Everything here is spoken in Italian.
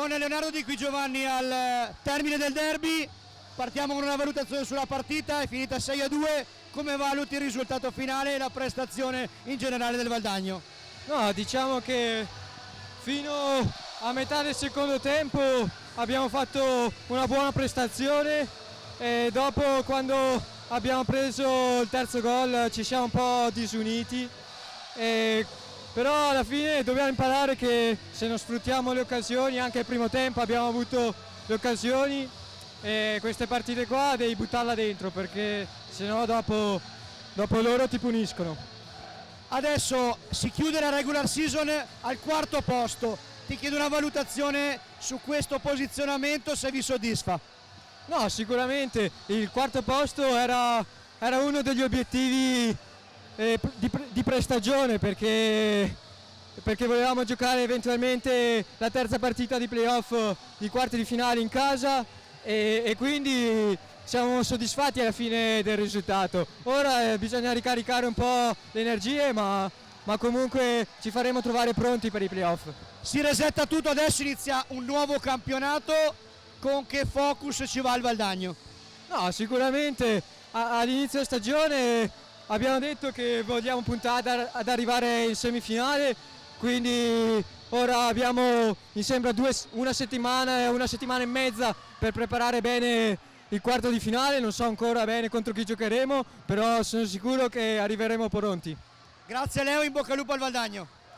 Con Leonardo Di Qui Giovanni al termine del derby, partiamo con una valutazione sulla partita, è finita 6-2, come valuti il risultato finale e la prestazione in generale del Valdagno? No, diciamo che fino a metà del secondo tempo abbiamo fatto una buona prestazione e dopo, quando abbiamo preso il terzo gol, ci siamo un po' disuniti, però alla fine dobbiamo imparare che se non sfruttiamo le occasioni, anche il primo tempo abbiamo avuto le occasioni, e queste partite qua devi buttarla dentro, perché sennò dopo loro ti puniscono. Adesso si chiude la regular season al quarto posto, ti chiedo una valutazione su questo posizionamento, se vi soddisfa. No, sicuramente il quarto posto era uno degli obiettivi di prestagione, perché volevamo giocare eventualmente la terza partita di playoff di quarti di finale in casa, e quindi siamo soddisfatti alla fine del risultato. Ora bisogna ricaricare un po' le energie, ma comunque ci faremo trovare pronti per i playoff. Si resetta tutto, adesso inizia un nuovo campionato, con che focus ci va il Valdagno? No, sicuramente all'inizio della stagione abbiamo detto che vogliamo puntare ad arrivare in semifinale, quindi ora abbiamo, mi sembra, una settimana e mezza per preparare bene il quarto di finale. Non so ancora bene contro chi giocheremo, però sono sicuro che arriveremo pronti. Grazie Leo, in bocca al lupo al Valdagno.